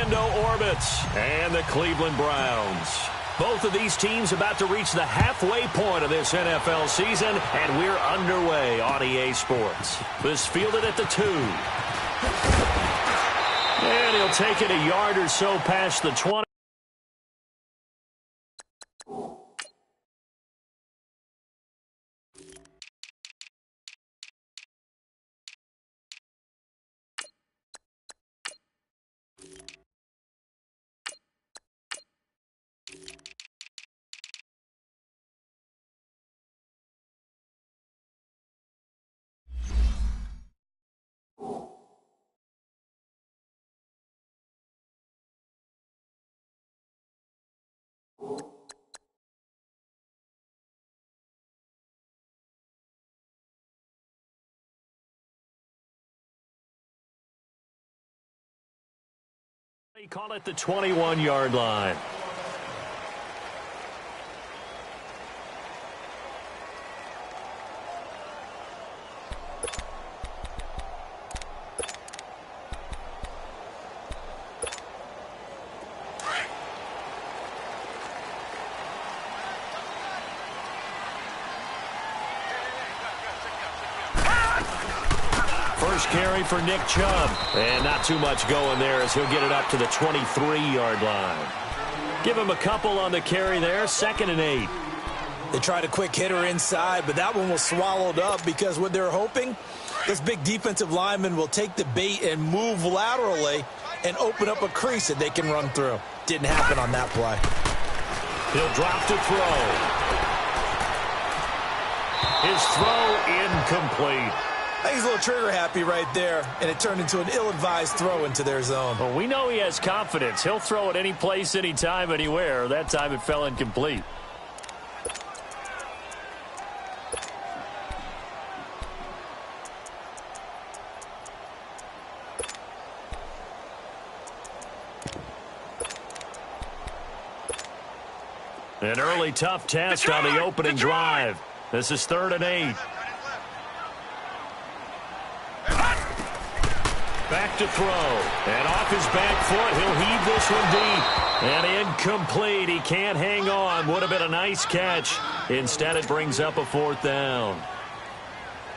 Orlando Orbits and the Cleveland Browns. Both of these teams about to reach the halfway point of this NFL season, and we're underway on EA Sports. This fielded at the 2. And he'll take it a yard or so past the 20. They call it the 21-yard line. First carry for Nick Chubb. And not too much going there as he'll get it up to the 23-yard line. Give him a couple on the carry there. 2nd and 8. They tried a quick hitter inside, but that one was swallowed up because what they're hoping, this big defensive lineman will take the bait and move laterally and open up a crease that they can run through. Didn't happen on that play. He'll drop to throw. His throw incomplete. I think he's a little trigger happy right there, and it turned into an ill-advised throw into their zone. Well, we know he has confidence. He'll throw it any place, anytime, anywhere. That time it fell incomplete. An early tough test on the opening drive. This is 3rd and 8. Back to throw. And off his back foot, he'll heave this one deep. And incomplete. He can't hang on. Would have been a nice catch. Instead, it brings up a 4th down.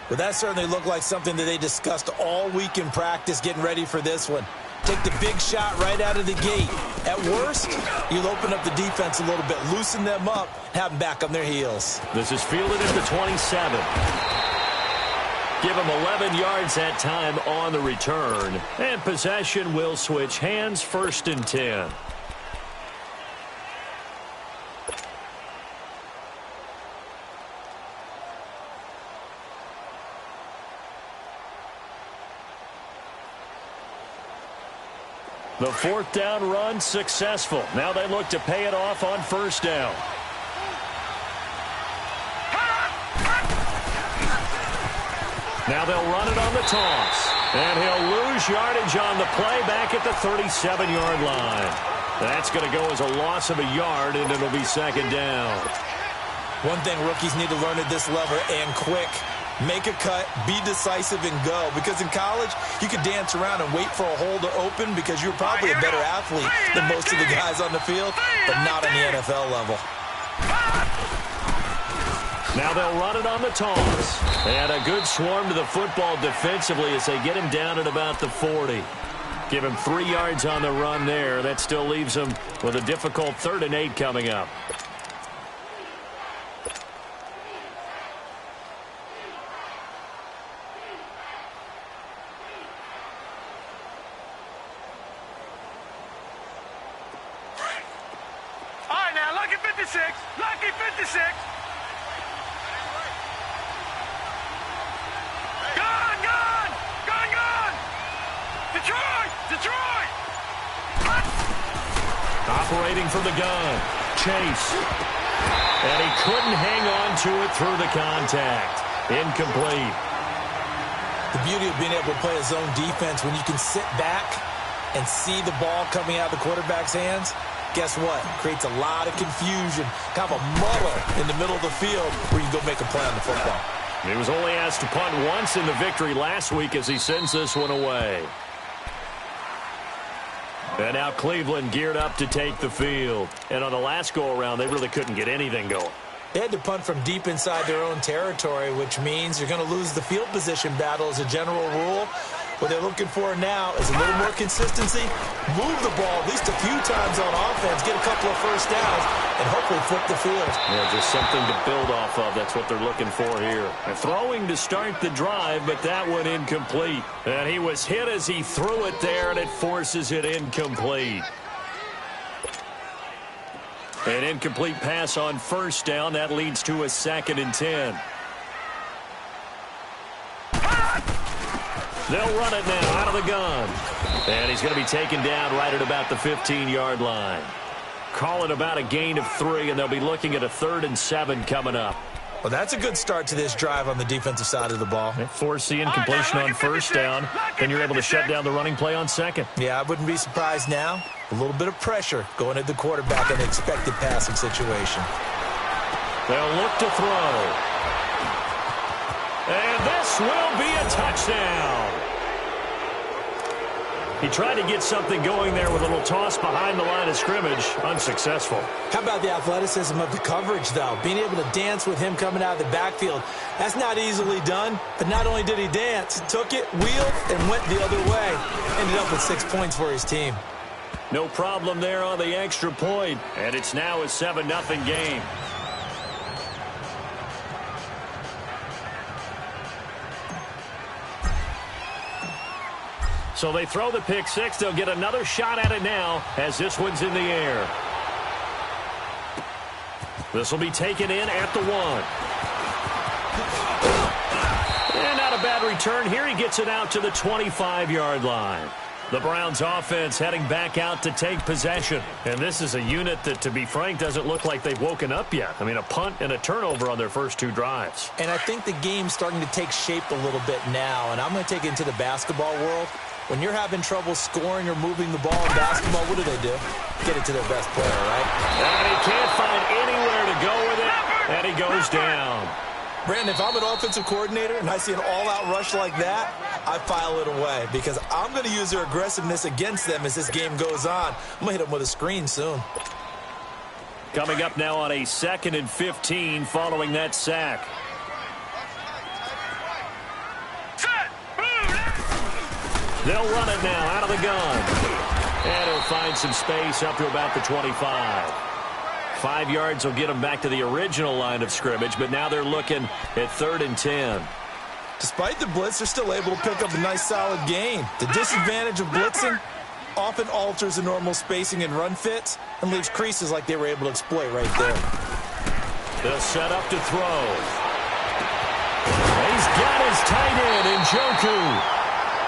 Well, that certainly looked like something that they discussed all week in practice getting ready for this one. Take the big shot right out of the gate. At worst, you'll open up the defense a little bit, loosen them up, have them back on their heels. This is fielded at the 27. Give him 11 yards that time on the return. And possession will switch hands. 1st and 10. The 4th down run successful. Now they look to pay it off on 1st down. Now they'll run it on the toss. And he'll lose yardage on the play back at the 37-yard line. That's going to go as a loss of a yard, and it'll be 2nd down. One thing rookies need to learn at this level, and quick. Make a cut, be decisive, and go. Because in college, you could dance around and wait for a hole to open because you're probably a better athlete than most of the guys on the field, but not on the NFL level. Now they'll run it on the toss. And a good swarm to the football defensively as they get him down at about the 40. Give him 3 yards on the run there. That still leaves him with a difficult 3rd and 8 coming up. All right, now, lucky 56. Lucky 56. Detroit! Operating from the gun. Chase. And he couldn't hang on to it through the contact. Incomplete. The beauty of being able to play a zone defense when you can sit back and see the ball coming out of the quarterback's hands, guess what? Creates a lot of confusion, kind of a muddle in the middle of the field where you go make a play on the football. He was only asked to punt once in the victory last week as he sends this one away. And now Cleveland geared up to take the field. And on the last go-around, they really couldn't get anything going. They had to punt from deep inside their own territory, which means you're going to lose the field position battle as a general rule. What they're looking for now is a little more consistency, move the ball at least a few times on offense, get a couple of first downs, and hopefully flip the field. Yeah, just something to build off of. That's what they're looking for here. And throwing to start the drive, but that one incomplete. And he was hit as he threw it there, and it forces it incomplete. An incomplete pass on first down. That leads to a 2nd and 10. They'll run it now out of the gun. And he's going to be taken down right at about the 15-yard line. Call it about a gain of 3, and they'll be looking at a 3rd and 7 coming up. Well, that's a good start to this drive on the defensive side of the ball. They force the incompletion on first down. Then you're able to shut down the running play on second. Yeah, I wouldn't be surprised now. A little bit of pressure going at the quarterback in an expected passing situation. They'll look to throw. And this will be a touchdown. He tried to get something going there with a little toss behind the line of scrimmage. Unsuccessful. How about the athleticism of the coverage, though? Being able to dance with him coming out of the backfield. That's not easily done. But not only did he dance, took it, wheeled, and went the other way. Ended up with 6 points for his team. No problem there on the extra point. And it's now a 7-0 game. So they throw the pick six. They'll get another shot at it now as this one's in the air. This will be taken in at the 1. And not a bad return here. He gets it out to the 25-yard line. The Browns offense heading back out to take possession. And this is a unit that, to be frank, doesn't look like they've woken up yet. I mean, a punt and a turnover on their first 2 drives. And I think the game's starting to take shape a little bit now. And I'm going to take it into the basketball world. When you're having trouble scoring or moving the ball in basketball, what do? Get it to their best player, right? And he can't find anywhere to go with it, and he goes down. Brandon, if I'm an offensive coordinator and I see an all-out rush like that, I file it away because I'm going to use their aggressiveness against them as this game goes on. I'm going to hit them with a screen soon. Coming up now on a 2nd and 15 following that sack. They'll run it now out of the gun. And he'll find some space up to about the 25. 5 yards will get them back to the original line of scrimmage, but now they're looking at 3rd and 10. Despite the blitz, they're still able to pick up a nice solid gain. The disadvantage of blitzing often alters the normal spacing and run fits and leaves creases like they were able to exploit right there. They'll set up to throw. He's got his tight end in Njoku.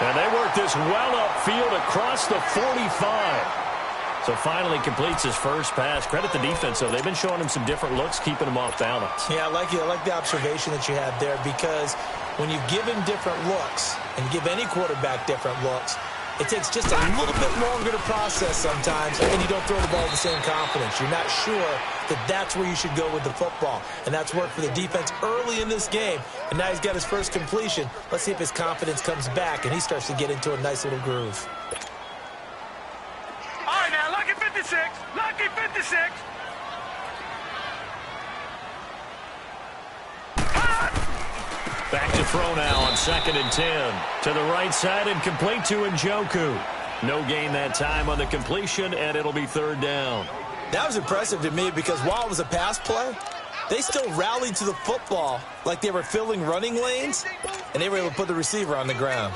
And they work this well upfield across the 45. So finally completes his first pass. Credit the defense, though. They've been showing him some different looks, keeping him off balance. Yeah, I like the observation that you had there because when you give him different looks and give any quarterback different looks, it takes just a little bit longer to process sometimes, and you don't throw the ball with the same confidence. You're not sure that that's where you should go with the football, and that's worked for the defense early in this game, and now he's got his first completion. Let's see if his confidence comes back, and he starts to get into a nice little groove. All right, now, lucky 56. Lucky 56. Back to throw now on 2nd and 10. To the right side and complete to Njoku. No gain that time on the completion, and it'll be 3rd down. That was impressive to me because while it was a pass play, they still rallied to the football like they were filling running lanes, and they were able to put the receiver on the ground.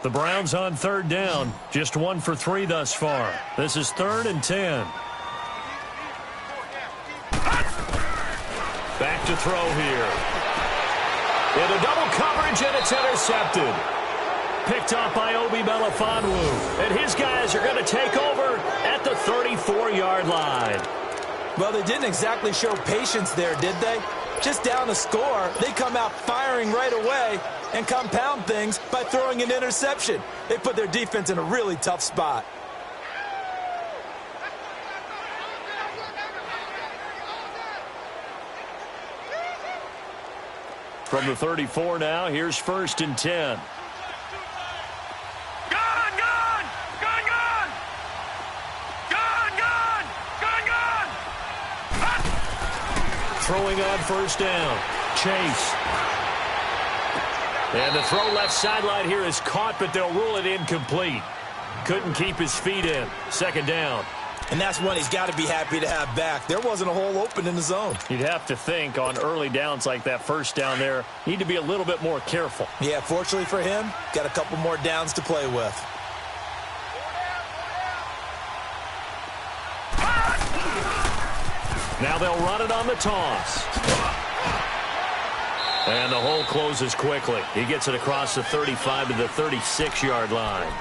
The Browns on 3rd down. Just 1 for 3 thus far. This is 3rd and 10. Back to throw here. Into double coverage, and it's intercepted. Picked off by Obi Melifonwu. And his guys are going to take over at the 34-yard line. Well, they didn't exactly show patience there, did they? Just down a score, they come out firing right away and compound things by throwing an interception. They put their defense in a really tough spot. From the 34 now, here's 1st and 10. Throwing on 1st down. Chase. And the throw left sideline here is caught, but they'll rule it incomplete. Couldn't keep his feet in. 2nd down. And that's one he's got to be happy to have back. There wasn't a hole open in the zone. You'd have to think on early downs like that 1st down there, need to be a little bit more careful. Yeah, fortunately for him, got a couple more downs to play with. Now they'll run it on the toss. And the hole closes quickly. He gets it across the 35 to the 36-yard line.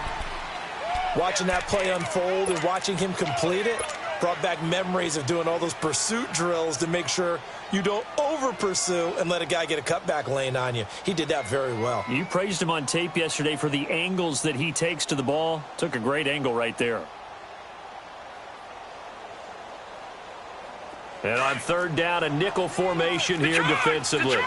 Watching that play unfold and watching him complete it brought back memories of doing all those pursuit drills to make sure you don't over-pursue and let a guy get a cutback lane on you. He did that very well. You praised him on tape yesterday for the angles that he takes to the ball. Took a great angle right there. And on 3rd down, a nickel formation here defensively.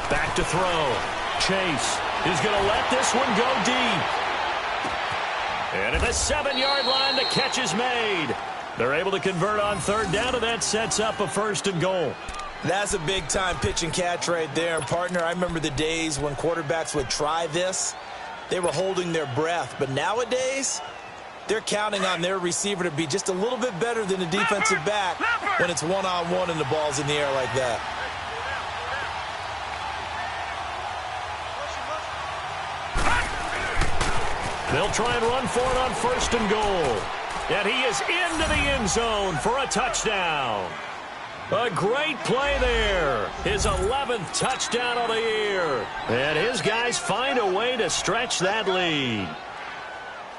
Back to throw. Chase is going to let this one go deep. And at the 7-yard line, the catch is made. They're able to convert on 3rd down, and that sets up a 1st and goal. That's a big-time pitch and catch right there. And, partner, I remember the days when quarterbacks would try this. They were holding their breath. But nowadays, they're counting on their receiver to be just a little bit better than the defensive back when it's one-on-one and the ball's in the air like that. They'll try and run for it on 1st and goal. And he is into the end zone for a touchdown. A great play there. His 11th touchdown of the year. And his guys find a way to stretch that lead.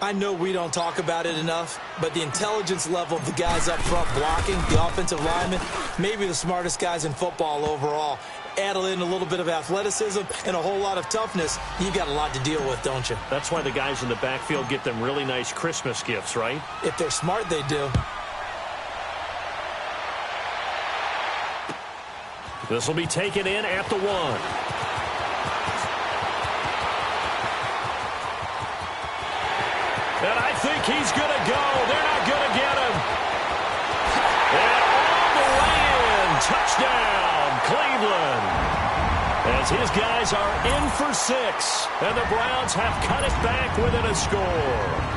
I know we don't talk about it enough, but the intelligence level of the guys up front blocking, the offensive linemen, maybe the smartest guys in football overall. Add in a little bit of athleticism and a whole lot of toughness, you've got a lot to deal with, don't you? That's why the guys in the backfield get them really nice Christmas gifts, right? If they're smart, they do. This will be taken in at the 1. And I think he's going to go. They're not going to get him. And all the way in. Touchdown, Cleveland. As his guys are in for 6. And the Browns have cut it back within a score.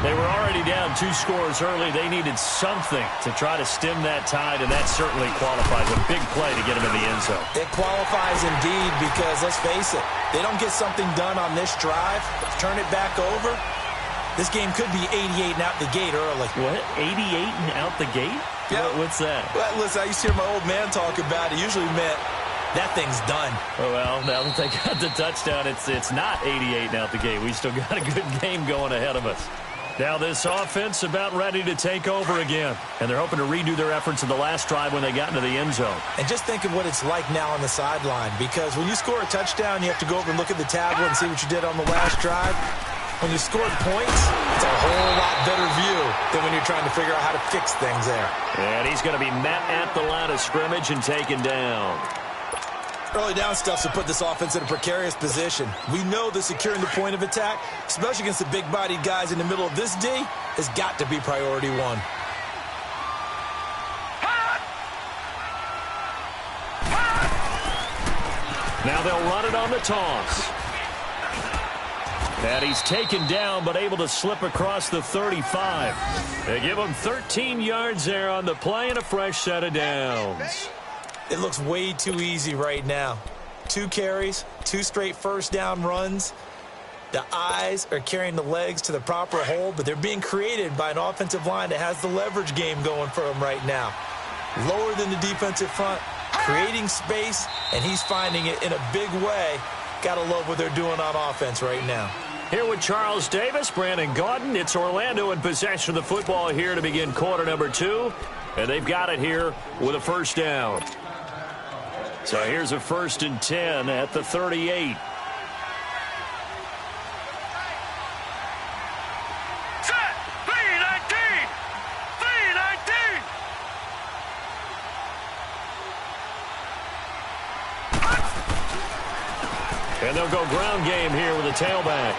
They were already down 2 scores early. They needed something to try to stem that tide, and that certainly qualifies. A big play to get him in the end zone. It qualifies indeed because, let's face it, they don't get something done on this drive, turn it back over, this game could be 88 and out the gate early. What? 88 and out the gate? Yeah. What's that? Well, listen, I used to hear my old man talk about it. Usually meant that thing's done. Oh, well, now that they got the touchdown, it's not 88 and out the gate. We still got a good game going ahead of us. Now this offense about ready to take over again. And they're hoping to redo their efforts in the last drive when they got into the end zone. And just think of what it's like now on the sideline. Because when you score a touchdown, you have to go over and look at the tablet and see what you did on the last drive. When you scored points, it's a whole lot better view than when you're trying to figure out how to fix things there. And he's going to be met at the line of scrimmage and taken down. Early down stuff to put this offense in a precarious position. We know that securing the point of attack, especially against the big-bodied guys in the middle of this D, has got to be priority 1. Now they'll run it on the toss. And he's taken down, but able to slip across the 35. They give him 13 yards there on the play and a fresh set of downs. It looks way too easy right now. 2 carries, 2 straight first down runs. The eyes are carrying the legs to the proper hole, but they're being created by an offensive line that has the leverage game going for them right now. Lower than the defensive front, creating space, and he's finding it in a big way. Gotta love what they're doing on offense right now. Here with Charles Davis, Brandon Gaudin. It's Orlando in possession of the football here to begin quarter number 2. And they've got it here with a first down. So here's a 1st and 10 at the 38. Set, lead, and And they'll go ground game here with a tailback.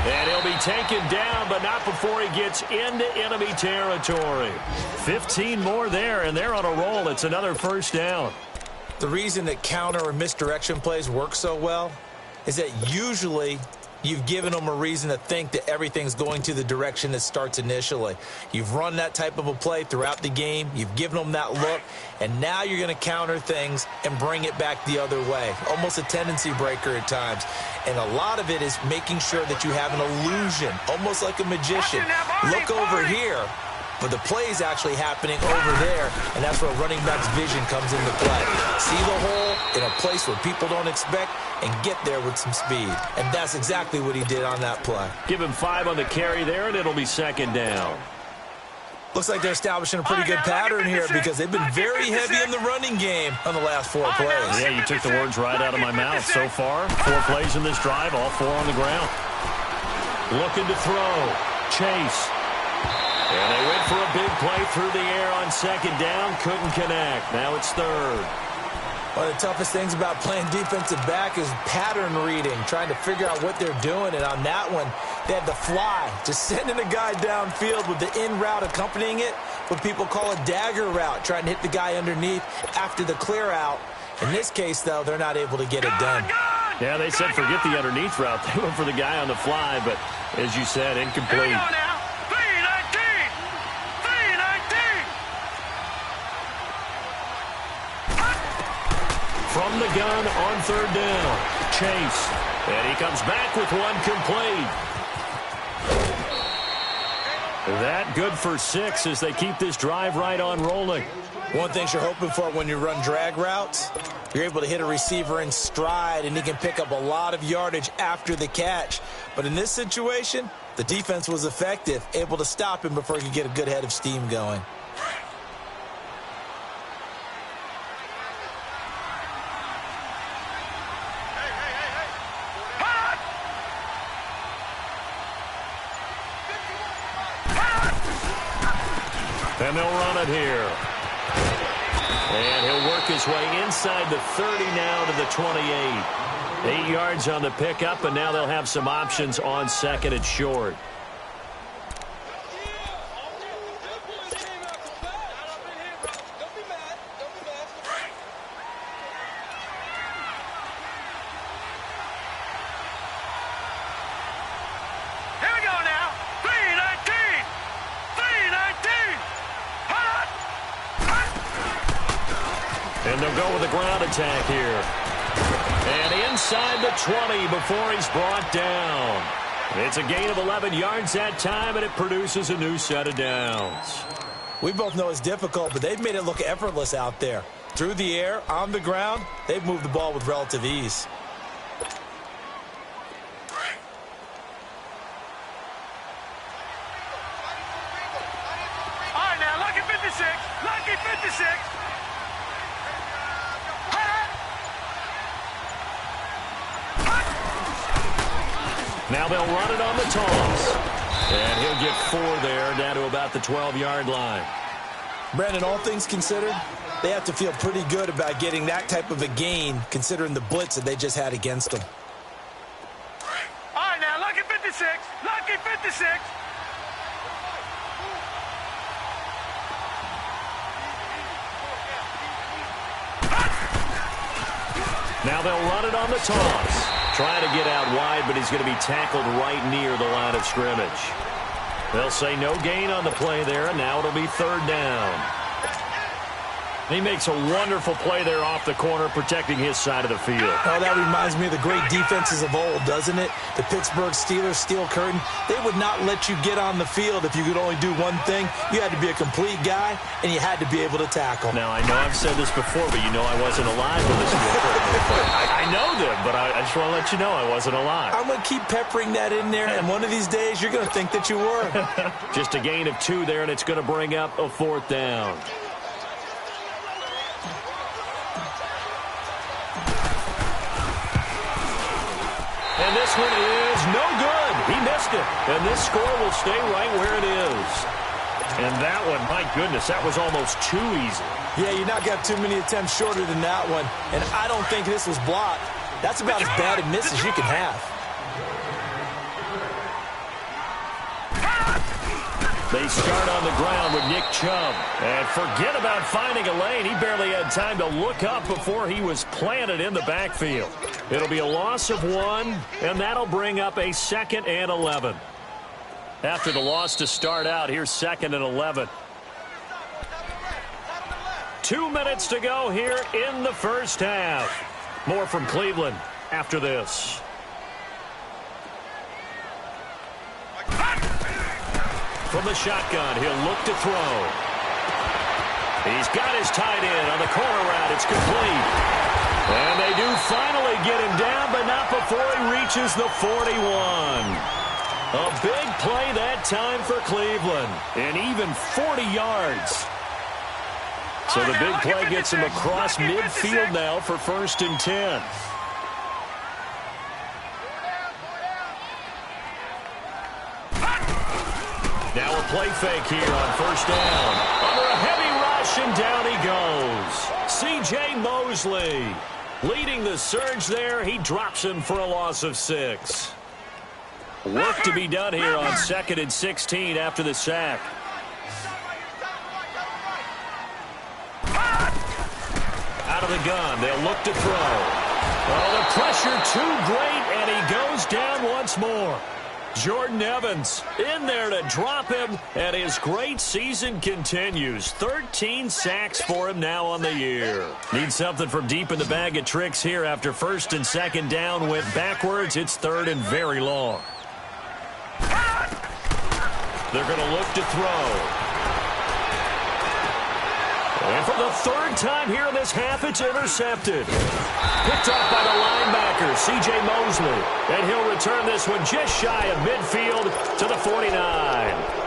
And he'll be taken down, but not before he gets into enemy territory. 15 more there, and they're on a roll. It's another first down. The reason that counter or misdirection plays work so well is that usually you've given them a reason to think that everything's going to the direction it starts initially. You've run that type of a play throughout the game. You've given them that look, and now you're going to counter things and bring it back the other way. Almost a tendency breaker at times. And a lot of it is making sure that you have an illusion, almost like a magician. Look over here, but the play is actually happening over there, and that's where running back's vision comes into play. See the hole in a place where people don't expect and get there with some speed. And that's exactly what he did on that play. Give him 5 on the carry there, and it'll be second down. Looks like they're establishing a pretty good pattern here because they've been very heavy in the running game on the last 4 plays. Yeah, you took the words right out of my mouth. So far, 4 plays in this drive, all 4 on the ground. Looking to throw. Chase. And they went for a big play through the air on second down. Couldn't connect. Now it's third. One of the toughest things about playing defensive back is pattern reading, trying to figure out what they're doing. And on that one, they had the fly, just sending a guy downfield with the in route accompanying it, what people call a dagger route, trying to hit the guy underneath after the clear out. In this case, though, they're not able to get it done. Yeah, they said forget the underneath route. They went for the guy on the fly, but as you said, incomplete. From the gun on third down, Chase. And he comes back with one complete. That good for 6 as they keep this drive right on rolling. One thing you're hoping for when you run drag routes, you're able to hit a receiver in stride, and he can pick up a lot of yardage after the catch. But in this situation, the defense was effective, able to stop him before he could get a good head of steam going. And they'll run it here. And he'll work his way inside the 30 now to the 28. 8 yards on the pickup, and now they'll have some options on second and short. And they'll go with a ground attack here. And inside the 20 before he's brought down. It's a gain of 11 yards that time, and it produces a new set of downs. We both know it's difficult, but they've made it look effortless out there. Through the air, on the ground, they've moved the ball with relative ease. All right, now, lucky 56. Lucky 56. Now they'll run it on the toss. And he'll get 4 there, down to about the 12-yard line. Brandon, all things considered, they have to feel pretty good about getting that type of a gain, considering the blitz that they just had against them. All right, now, lucky 56. Lucky 56. Now they'll run it on the toss. Trying to get out wide, but he's going to be tackled right near the line of scrimmage. They'll say no gain on the play there, and now it'll be third down. He makes a wonderful play there off the corner, protecting his side of the field. Oh, that reminds me of the great defenses of old, doesn't it? The Pittsburgh Steelers, steel curtain. They would not let you get on the field if you could only do one thing. You had to be a complete guy, and you had to be able to tackle. Now, I know I've said this before, but you know I wasn't alive when this was I know them, but I just want to let you know I wasn't alive. I'm going to keep peppering that in there, and one of these days you're going to think that you were. Just a gain of 2 there, and it's going to bring up a 4th down. And this one is no good. He missed it. And this score will stay right where it is. And that one, my goodness, that was almost too easy. Yeah, you're not going to have too many attempts shorter than that one. And I don't think this was blocked. That's about as bad a miss as you can have. They start on the ground with Nick Chubb. And forget about finding a lane. He barely had time to look up before he was planted in the backfield. It'll be a loss of 1, and that'll bring up a 2nd and 11. After the loss to start out, here's 2nd and 11. 2 minutes to go here in the first half. More from Cleveland after this. From the shotgun, he'll look to throw. He's got his tight end on the corner route. It's complete. And they do finally get him down, but not before he reaches the 41. A big play that time for Cleveland. And even 40 yards. So the big play gets him across midfield now for 1st and 10. Now a play fake here on 1st down. Under a heavy rush, and down he goes. C.J. Mosley leading the surge there. He drops him for a loss of 6. Work to be done here on 2nd and 16 after the sack. Out of the gun, they'll look to throw. Oh, the pressure too great, and he goes down once more. Jordan Evans in there to drop him, and his great season continues. 13 sacks for him now on the year. Needs something from deep in the bag of tricks here after 1st and 2nd down went backwards. It's 3rd and very long. They're going to look to throw. And for the 3rd time here in this half, it's intercepted. Picked off by the linebacker, C.J. Mosley. And he'll return this one just shy of midfield to the 49.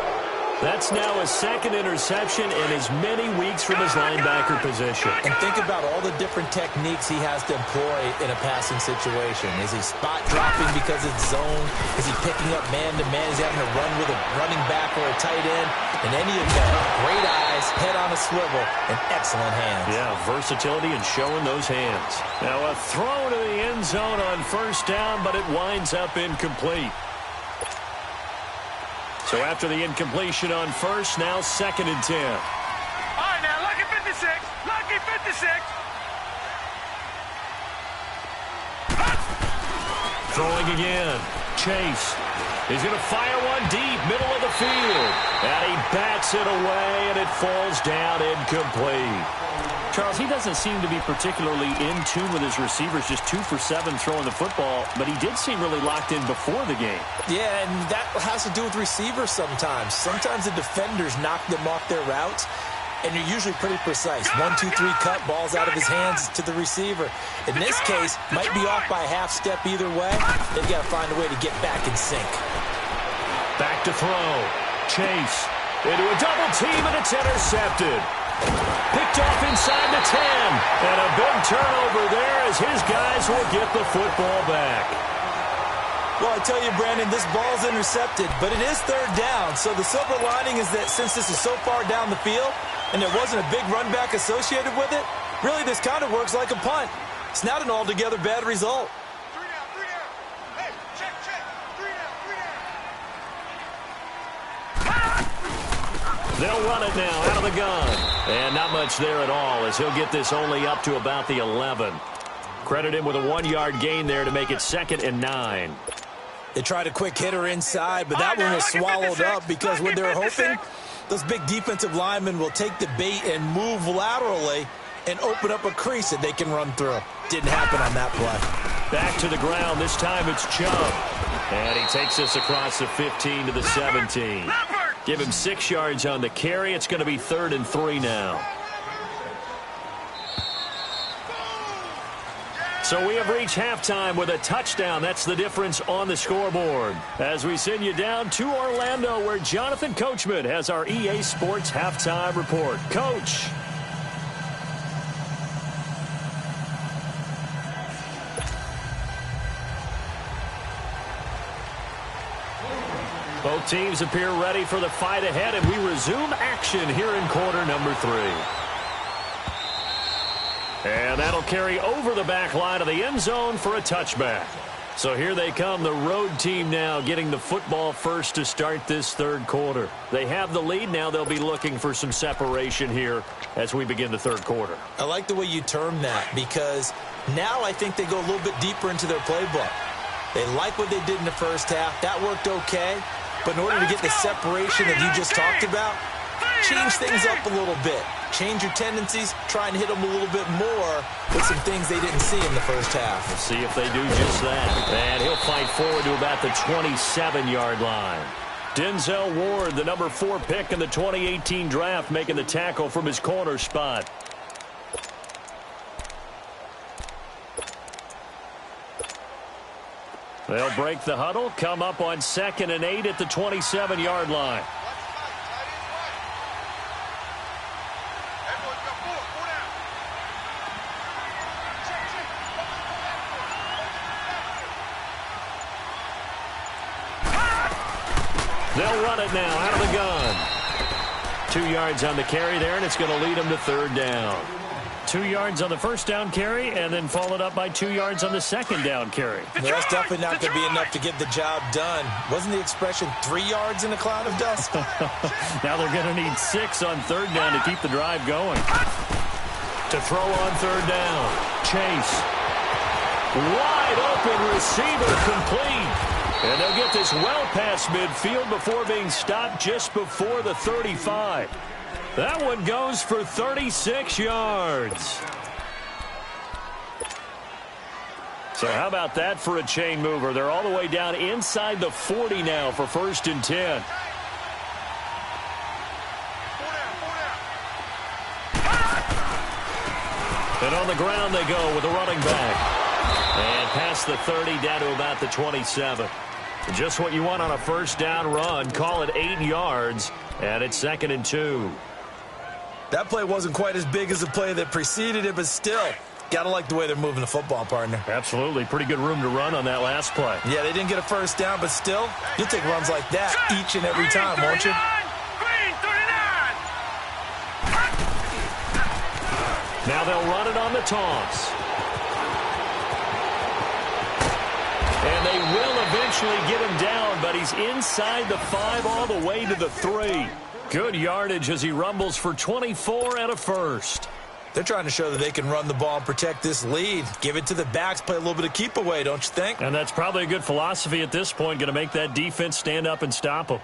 That's now his 2nd interception in as many weeks from his linebacker position. And think about all the different techniques he has to employ in a passing situation. Is he spot dropping because it's zone? Is he picking up man-to-man? Is he having to run with a running back or a tight end? In any event, great eyes, head on a swivel, and excellent hands. Yeah, versatility and showing those hands. Now a throw to the end zone on 1st down, but it winds up incomplete. So after the incompletion on 1st, now 2nd and 10. All right, now, lucky 56. Lucky 56. Throwing again. Chase. He's going to fire one deep, middle of the field. And he bats it away, and it falls down incomplete. Charles, he doesn't seem to be particularly in tune with his receivers, just 2 for 7 throwing the football, but he did seem really locked in before the game. Yeah, and that has to do with receivers sometimes. Sometimes the defenders knock them off their routes, and you're usually pretty precise. 1, 2, 3 cut, balls out of his hands to the receiver. In this case, might be off by a half step either way. They've got to find a way to get back in sync. Back to throw. Chase into a double team, and it's intercepted. Picked off inside the 10. And a big turnover there as his guys will get the football back. Well, I tell you, Brandon, this ball's intercepted, but it is 3rd down. So the silver lining is that since this is so far down the field and there wasn't a big run back associated with it, really this kind of works like a punt. It's not an altogether bad result. 3 down, 3 down. Hey, check, check. 3 down, 3 down. They'll run it now out of the gun. And not much there at all as he'll get this only up to about the 11. Credit him with a 1-yard gain there to make it 2nd and 9. They tried a quick hitter inside, but that one was swallowed up because what they're hoping, those big defensive linemen will take the bait and move laterally and open up a crease that they can run through. Didn't happen on that play. Back to the ground. This time it's Chubb. And he takes this across the 15 to the 17. Give him 6 yards on the carry. It's going to be 3rd and 3 now. So we have reached halftime with a touchdown. That's the difference on the scoreboard. As we send you down to Orlando, where Jonathan Coachman has our EA Sports Halftime Report. Coach. Both teams appear ready for the fight ahead, and we resume action here in quarter number 3. And that'll carry over the back line of the end zone for a touchback. So here they come, the road team now getting the football first to start this third quarter. They have the lead. Now they'll be looking for some separation here as we begin the third quarter. I like the way you term that, because now I think they go a little bit deeper into their playbook. They like what they did in the first half. That worked okay. But in order to get the separation that you just talked about, change things up a little bit. Change your tendencies, try and hit them a little bit more with some things they didn't see in the first half. We'll see if they do just that. And he'll fight forward to about the 27-yard line. Denzel Ward, the number 4 pick in the 2018 draft, making the tackle from his corner spot. They'll break the huddle, come up on 2nd and 8 at the 27-yard line. They'll run it now out of the gun. 2 yards on the carry there, and it's going to lead them to 3rd down. 2 yards on the first down carry, and then followed up by 2 yards on the second down carry. Well, that's definitely not going to be enough to get the job done. Wasn't the expression 3 yards in a cloud of dust? Now they're going to need 6 on 3rd down to keep the drive going. To throw on 3rd down. Chase. Wide open receiver, complete. And they'll get this well past midfield before being stopped just before the 35. That one goes for 36 yards. So how about that for a chain mover? They're all the way down inside the 40 now for 1st and 10. And on the ground they go with a running back. And past the 30 down to about the 27. Just what you want on a first down run. Call it 8 yards. And it's 2nd and 2. That play wasn't quite as big as the play that preceded it, but still, got to like the way they're moving the football, partner. Absolutely. Pretty good room to run on that last play. Yeah, they didn't get a first down, but still, you'll take runs like that each and every time, won't you? Now they'll run it on the toss. And they will eventually get him down, but he's inside the 5 all the way to the 3. Good yardage as he rumbles for 24 and a first. They're trying to show that they can run the ball and protect this lead. Give it to the backs, play a little bit of keep away, don't you think? And that's probably a good philosophy at this point, going to make that defense stand up and stop them.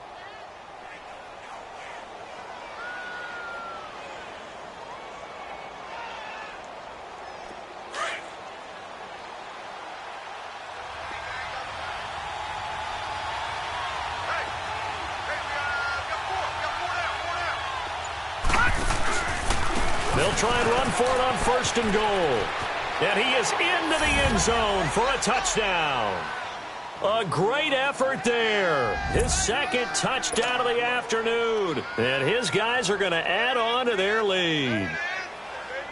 They'll try and run for it on 1st and goal. And he is into the end zone for a touchdown. A great effort there. His 2nd touchdown of the afternoon. And his guys are going to add on to their lead.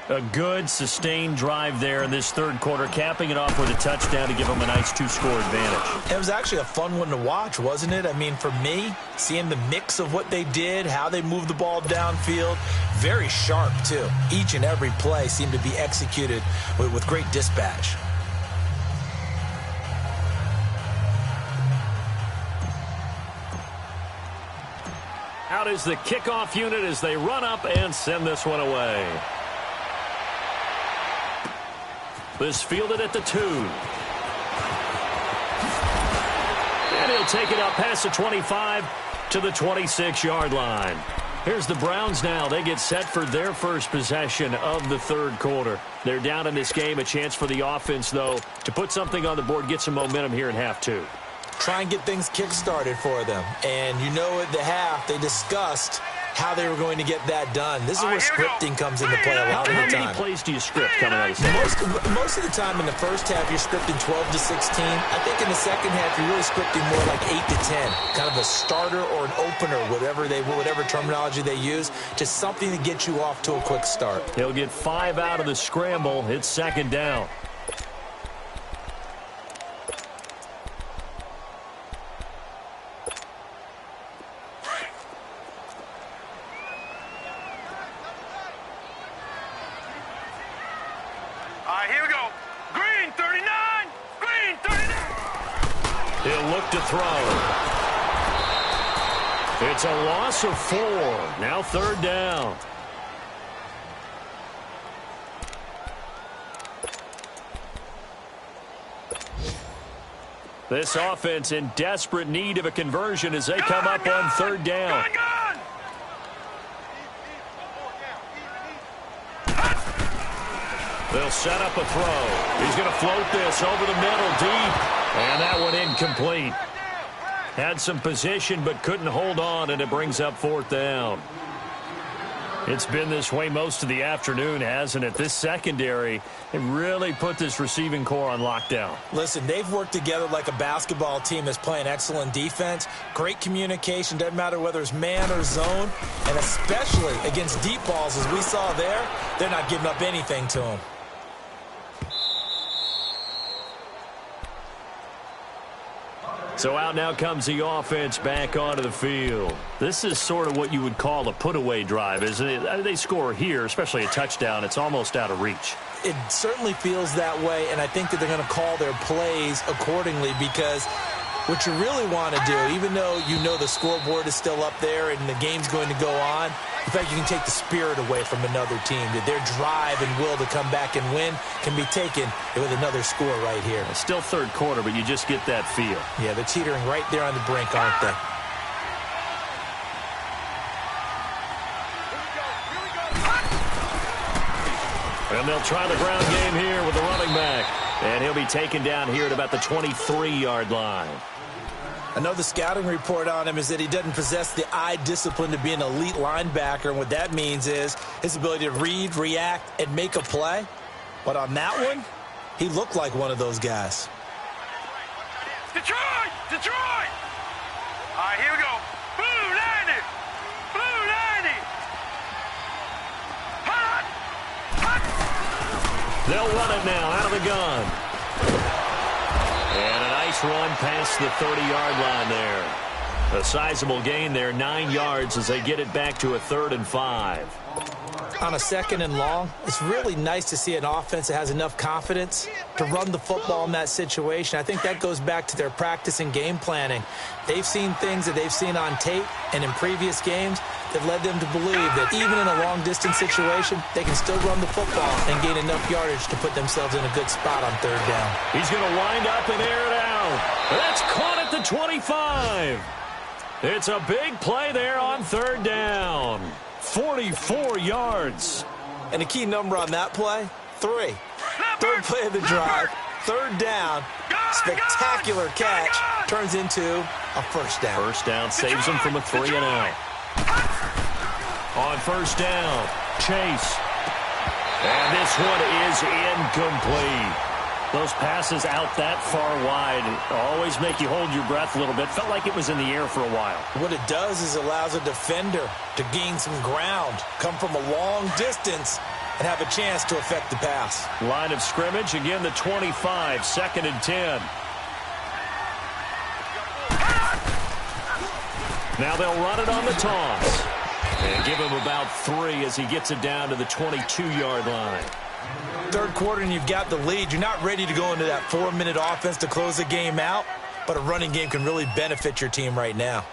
A good, sustained drive there in this 3rd quarter, capping it off with a touchdown to give them a nice 2-score advantage. It was actually a fun one to watch, wasn't it? I mean, for me, seeing the mix of what they did, how they moved the ball downfield, very sharp, too. Each and every play seemed to be executed with great dispatch. Out is the kickoff unit as they run up and send this one away. This fielded at the 2. And he'll take it up past the 25 to the 26-yard line. Here's the Browns now. They get set for their first possession of the 3rd quarter. They're down in this game. A chance for the offense, though, to put something on the board, get some momentum here in half 2. Try and get things kick-started for them. And you know at the half, they discussed how they were going to get that done. This is where scripting comes into play a lot of the time. How many plays do you script coming out of the most of the time in the first half, you're scripting 12 to 16. I think in the second half, you're really scripting more like 8 to 10. Kind of a starter or an opener, whatever terminology they use, to something to get you off to a quick start. He'll get 5 out of the scramble. It's 2nd down. right, here we go. Green 39. Green 39. He'll look to throw. It's a loss of 4. Now 3rd down. This offense in desperate need of a conversion as they come up on 3rd down. They'll set up a throw. He's going to float this over the middle deep. And that one incomplete. Had some position but couldn't hold on, and it brings up 4th down. It's been this way most of the afternoon, hasn't it? This secondary, it really put this receiving core on lockdown. Listen, they've worked together like a basketball team that's playing excellent defense. Great communication, doesn't matter whether it's man or zone. And especially against deep balls, as we saw there, they're not giving up anything to them. So out now comes the offense back onto the field. This is sort of what you would call a put-away drive, isn't it? They score here, especially a touchdown. It's almost out of reach. It certainly feels that way, and I think that they're going to call their plays accordingly, because what you really want to do, even though you know the scoreboard is still up there and the game's going to go on, in fact, you can take the spirit away from another team. That their drive and will to come back and win can be taken with another score right here. It's still 3rd quarter, but you just get that feel. Yeah, they're teetering right there on the brink, aren't they? And they'll try the ground game here with the running back. And he'll be taken down here at about the 23-yard line. Another scouting report on him is that he doesn't possess the eye discipline to be an elite linebacker. And what that means is his ability to read, react, and make a play. But on that one, he looked like one of those guys. Detroit! Detroit! All right, here we go. Blue 90! Blue 90! Hot! Hot! They'll run it now out of the gun. And a nice run past the 30-yard line there. A sizable gain there, 9 yards as they get it back to a 3rd and 5. On a 2nd and long, it's really nice to see an offense that has enough confidence to run the football in that situation. I think that goes back to their practice and game planning. They've seen things that they've seen on tape and in previous games that led them to believe that even in a long-distance situation, they can still run the football and gain enough yardage to put themselves in a good spot on 3rd down. He's going to wind up and air it out. That's caught at the 25. It's a big play there on 3rd down. 44 yards. And the key number on that play, 3. 3rd play of the drive, 3rd down, spectacular catch, turns into a 1st down. 1st down saves them from a 3 and out. On 1st down, Chase. And this one is incomplete. Those passes out that far wide always make you hold your breath a little bit. Felt like it was in the air for a while. What it does is allows a defender to gain some ground, come from a long distance, and have a chance to affect the pass. Line of scrimmage, again the 25, 2nd and 10. Now they'll run it on the toss. And give him about 3 as he gets it down to the 22-yard line. 3rd quarter and you've got the lead. You're not ready to go into that 4-minute offense to close the game out, but a running game can really benefit your team right now.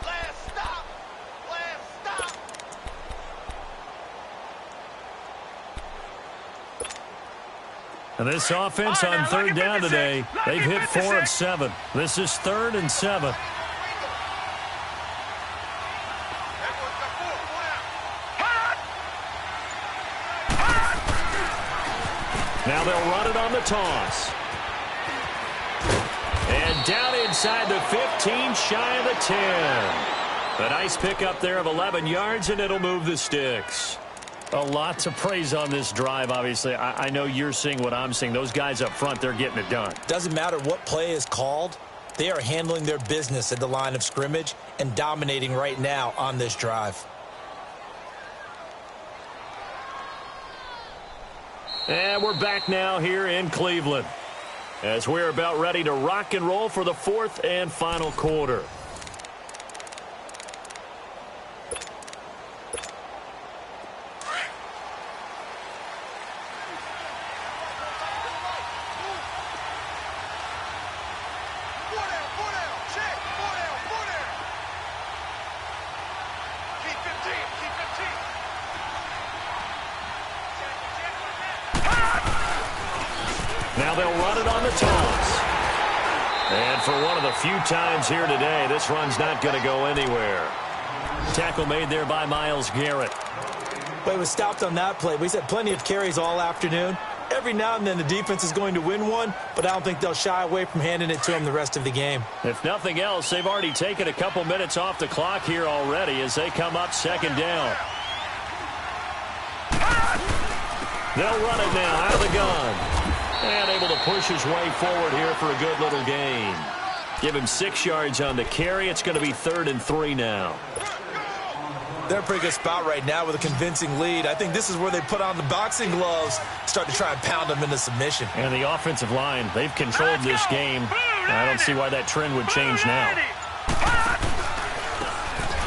And this offense on 3rd down today, they've hit 4 of 7. This is 3rd and 7. Now they'll run it on the toss. And down inside the 15, shy of the 10. A nice pickup there of 11 yards, and it'll move the sticks. A lot to praise on this drive, obviously. I know you're seeing what I'm seeing. Those guys up front, they're getting it done. Doesn't matter what play is called. They are handling their business at the line of scrimmage and dominating right now on this drive. And we're back now here in Cleveland as we're about ready to rock and roll for the 4th and final quarter. Now they'll run it on the toss. And for one of the few times here today, this run's not going to go anywhere. Tackle made there by Myles Garrett. But he was stopped on that play. We've had plenty of carries all afternoon. Every now and then the defense is going to win one, but I don't think they'll shy away from handing it to him the rest of the game. If nothing else, they've already taken a couple minutes off the clock here already as they come up second down. They'll run it now out of the gun. And able to push his way forward here for a good little gain. Give him 6 yards on the carry. It's going to be 3rd and 3 now. They're in a pretty good spot right now with a convincing lead. I think this is where they put on the boxing gloves, start to try and pound them into submission. And the offensive line, they've controlled this game. I don't see why that trend would change now.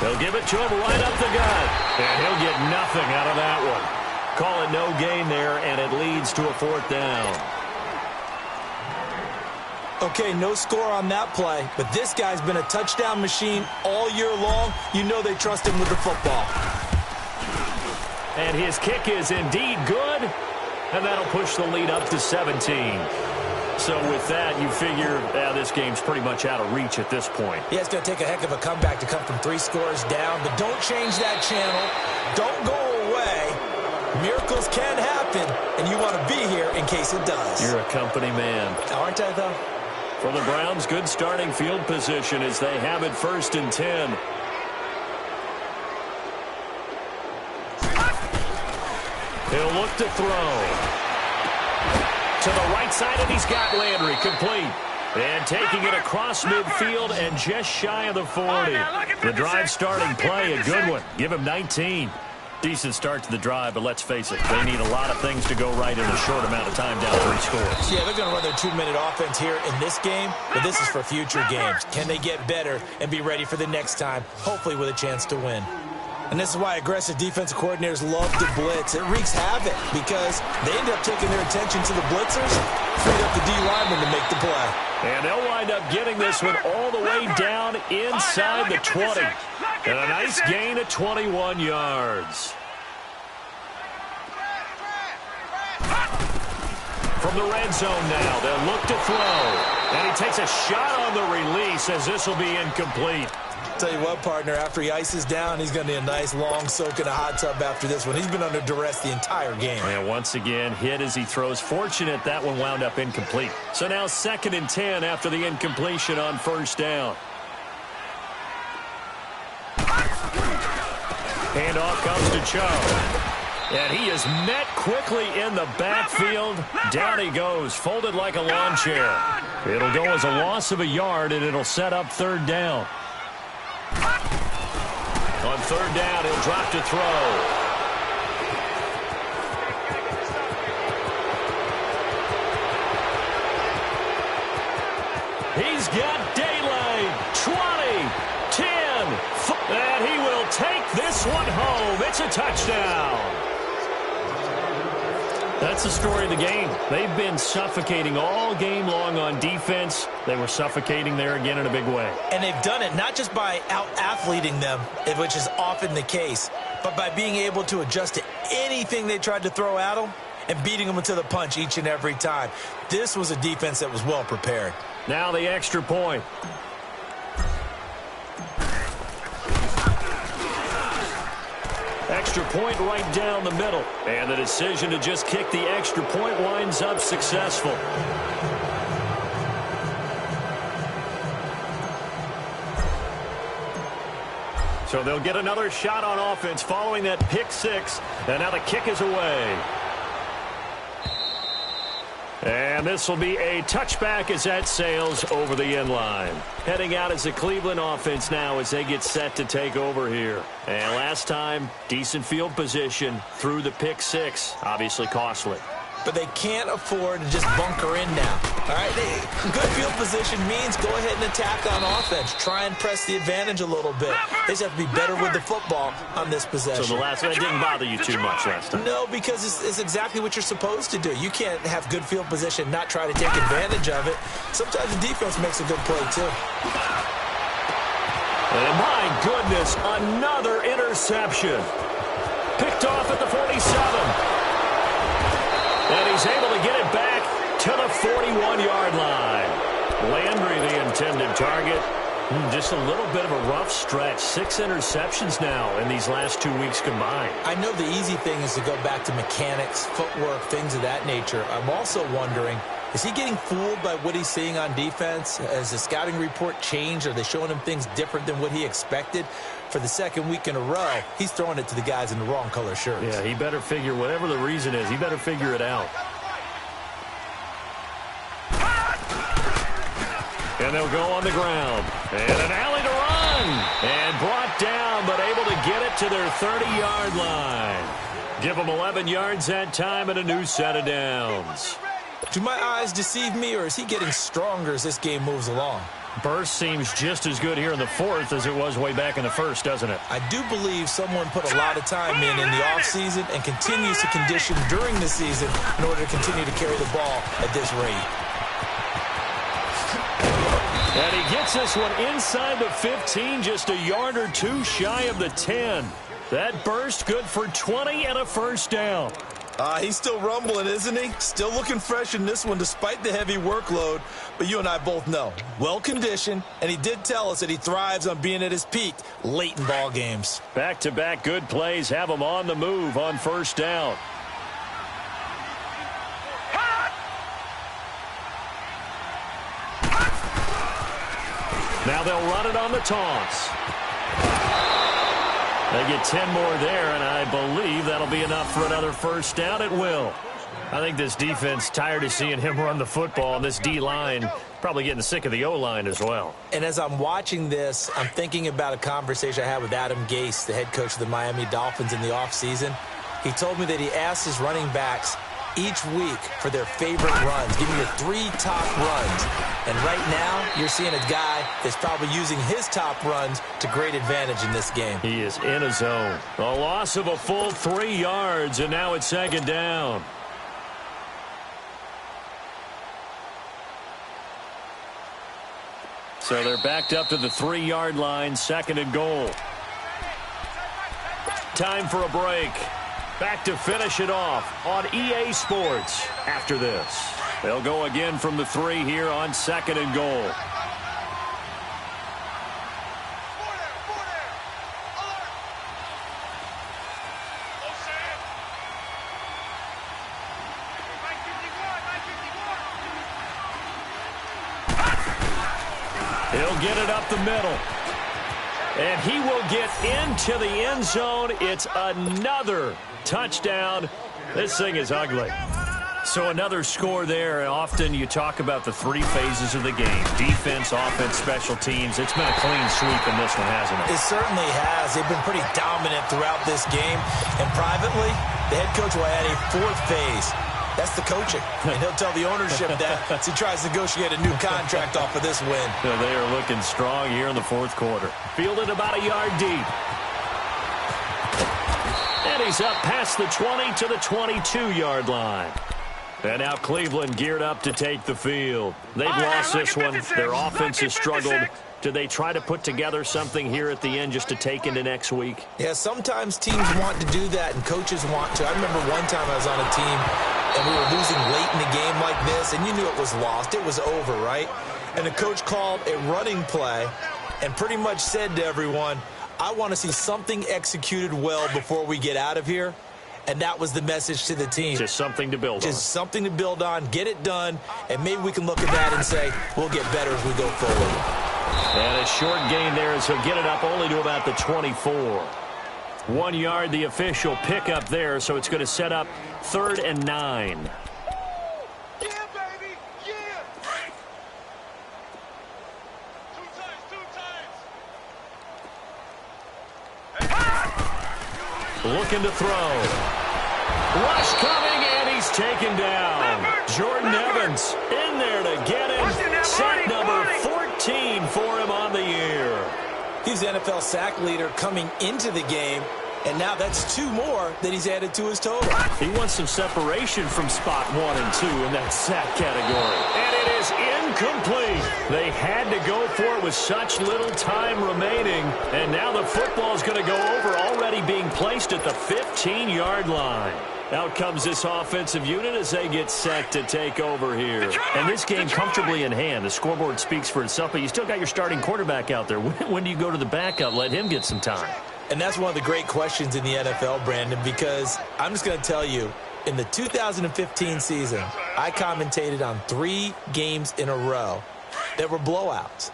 They'll give it to him right up the gut. And he'll get nothing out of that one. Call it no gain there, and it leads to a 4th down. Okay, no score on that play, but this guy's been a touchdown machine all year long. You know they trust him with the football. And his kick is indeed good, and that'll push the lead up to 17. So with that, you figure this game's pretty much out of reach at this point. Yeah, it's going to take a heck of a comeback to come from 3 scores down, but don't change that channel. Don't go away. Miracles can happen, and you want to be here in case it does. You're a company man. Aren't I, though? For the Browns, good starting field position as they have it 1st and 10. He'll look to throw. To the right side, and he's got Landry complete. And taking it across midfield and just shy of the 40. The drive starting play, a good one. Give him 19. Decent start to the drive, but let's face it, they need a lot of things to go right in a short amount of time down 3 scores. Yeah, they're going to run their 2-minute offense here in this game, but this is for future games. Can they get better and be ready for the next time, hopefully with a chance to win? And this is why aggressive defensive coordinators love to blitz. It wreaks havoc because they end up taking their attention to the blitzers, freed up the D lineman to make the play. And they'll wind up getting this one all the way down inside the 20. And a nice gain of 21 yards. From the red zone now, they'll look to throw. And he takes a shot on the release as this will be incomplete. Tell you what, partner, after he ices down, he's going to need a nice long soak in a hot tub after this one. He's been under duress the entire game. And once again, hit as he throws. Fortunate that one wound up incomplete. So now 2nd and 10 after the incompletion on 1st down. Handoff comes to Cho. And he is met quickly in the backfield. Down he goes, folded like a lawn chair. It'll go as a loss of a yard, and it'll set up 3rd down. On 3rd down, he'll drop to throw. He's got daylight. 20, 10, and he will take this one home. It's a touchdown. That's the story of the game. They've been suffocating all game long on defense. They were suffocating there again in a big way. And they've done it not just by out-athleting them, which is often the case, but by being able to adjust to anything they tried to throw at them and beating them to the punch each and every time. This was a defense that was well prepared. Now the extra point. Extra point right down the middle. And the decision to just kick the extra point winds up successful. So they'll get another shot on offense following that pick 6. And now the kick is away. And this will be a touchback as that sails over the end line. Heading out as the Cleveland offense now as they get set to take over here. And last time, decent field position through the pick 6. Obviously costly. But they can't afford to just bunker in now. All right, good field position means go ahead and attack on offense. Try and press the advantage a little bit. They just have to be better with the football on this possession. So the last one didn't bother you too much last time? No, because it's exactly what you're supposed to do. You can't have good field position, not try to take advantage of it. Sometimes the defense makes a good play, too. And my goodness, another interception. Picked off at the 47. And he's able to get it back to the 41-yard line. Landry, the intended target. Just a little bit of a rough stretch. 6 interceptions now in these last 2 weeks combined. I know the easy thing is to go back to mechanics, footwork, things of that nature. I'm also wondering, is he getting fooled by what he's seeing on defense? Has the scouting report changed? Are they showing him things different than what he expected? For the second week in a row, he's throwing it to the guys in the wrong color shirts. Yeah, he better figure, whatever the reason is, he better figure it out. And they'll go on the ground. And an alley to run. And brought down, but able to get it to their 30-yard line. Give them 11 yards that time and a new set of downs. Do my eyes deceive me, or is he getting stronger as this game moves along? Burst seems just as good here in the fourth as it was way back in the first, doesn't it? I do believe someone put a lot of time in the offseason and continues to condition during the season in order to continue to carry the ball at this rate. And he gets this one inside the 15, just a yard or two shy of the 10. That burst good for 20 and a first down. He's still rumbling, isn't he? Still looking fresh in this one despite the heavy workload. But you and I both know, well-conditioned, and he did tell us that he thrives on being at his peak late in ball games. Back-to-back good plays have him on the move on first down. Now they'll run it on the taunts. They get 10 more there, and I believe that'll be enough for another first down. It will. I think this defense tired of seeing him run the football, and this D-line probably getting sick of the O-line as well. And as I'm watching this, I'm thinking about a conversation I had with Adam Gase, the head coach of the Miami Dolphins in the offseason. He told me that he asked his running backs each week for their favorite runs. Give me your 3 top runs. And right now, you're seeing a guy that's probably using his top runs to great advantage in this game. He is in a zone. A loss of a full 3 yards, and now it's second down. So they're backed up to the 3-yard line, second and goal. Time for a break. Back to finish it off on EA Sports after this. They'll go again from the 3 here on second and goal. He'll get it up the middle. And he will get into the end zone. It's another touchdown. This thing is ugly. So another score there. Often you talk about the 3 phases of the game. Defense, offense, special teams. It's been a clean sweep in this one, hasn't it? It certainly has. They've been pretty dominant throughout this game. And privately, the head coach will add a 4th phase. That's the coaching. And he'll tell the ownership that as he tries to negotiate a new contract off of this win. So they are looking strong here in the 4th quarter. Fielded about a yard deep. And he's up past the 20 to the 22-yard line. And now Cleveland geared up to take the field. They've lost this one. Their offense has struggled. Do they try to put together something here at the end just to take into next week? Yeah, sometimes teams want to do that and coaches want to. I remember one time I was on a team and we were losing late in a game like this, and you knew it was lost. It was over, right? And the coach called a running play and pretty much said to everyone, I want to see something executed well before we get out of here. And that was the message to the team. Just something to build on. Just something to build on, get it done, and maybe we can look at that and say, we'll get better as we go forward. And a short gain there as he'll get it up only to about the 24. 1 yard, the official pickup there, so it's going to set up 3rd and 9. Yeah, baby, yeah. 2 times. Looking to throw. Rush coming, and he's taken down. Jordan Evans in there to get him. Sack number 14 for him on the year. He's the NFL sack leader coming into the game, and now that's 2 more that he's added to his total. He wants some separation from spot 1 and 2 in that sack category. And it is incomplete. They had to go for it with such little time remaining, and now the football's going to go over already already being placed at the 15-yard line. Out comes this offensive unit as they get set to take over here. And this game comfortably in hand. The scoreboard speaks for itself, but you still got your starting quarterback out there. When do you go to the backup? Let him get some time. And that's one of the great questions in the NFL, Brandon, because I'm just going to tell you, in the 2015 season, I commentated on 3 games in a row that were blowouts.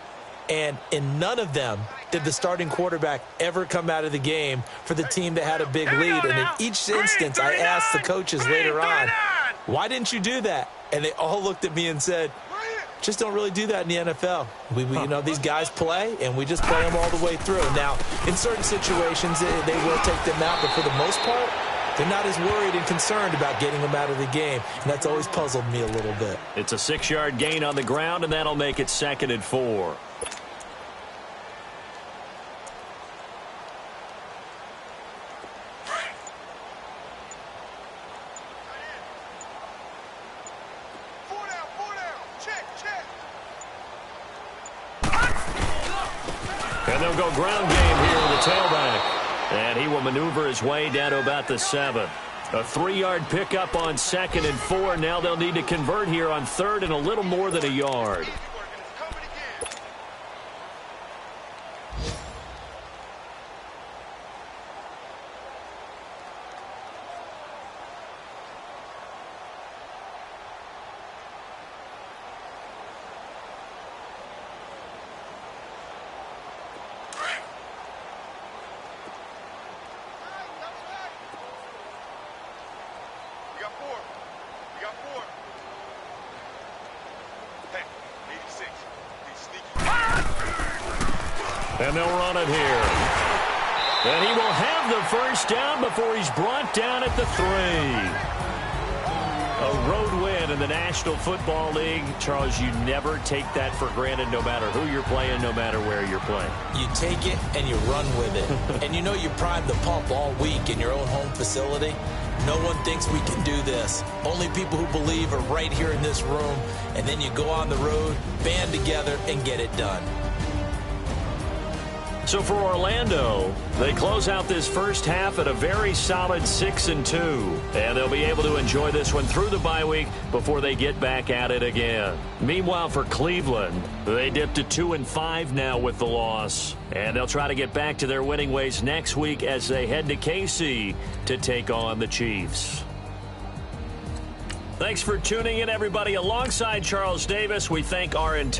And in none of them did the starting quarterback ever come out of the game for the team that had a big lead. And in each instance, I asked the coaches later on, why didn't you do that? And they all looked at me and said, just don't really do that in the NFL. You know, these guys play, and we just play them all the way through. Now, in certain situations, they will take them out, but for the most part, they're not as worried and concerned about getting them out of the game, and that's always puzzled me a little bit. It's a 6-yard gain on the ground, and that'll make it 2nd and 4. And they'll go ground game here with the tailback. And he will maneuver his way down to about the 7. A 3-yard pickup on 2nd and 4. Now they'll need to convert here on 3rd and a little more than a yard. And they'll run it here. And he will have the first down before he's brought down at the 3. A road win in the National Football League. Charles, you never take that for granted no matter who you're playing, no matter where you're playing. You take it and you run with it. And you know you primed the pump all week in your own home facility. No one thinks we can do this. Only people who believe are right here in this room. And then you go on the road, band together, and get it done. So for Orlando, they close out this first half at a very solid 6-2. And they'll be able to enjoy this one through the bye week before they get back at it again. Meanwhile, for Cleveland, they dipped to 2-5 now with the loss. And they'll try to get back to their winning ways next week as they head to KC to take on the Chiefs. Thanks for tuning in, everybody. Alongside Charles Davis, we thank our entire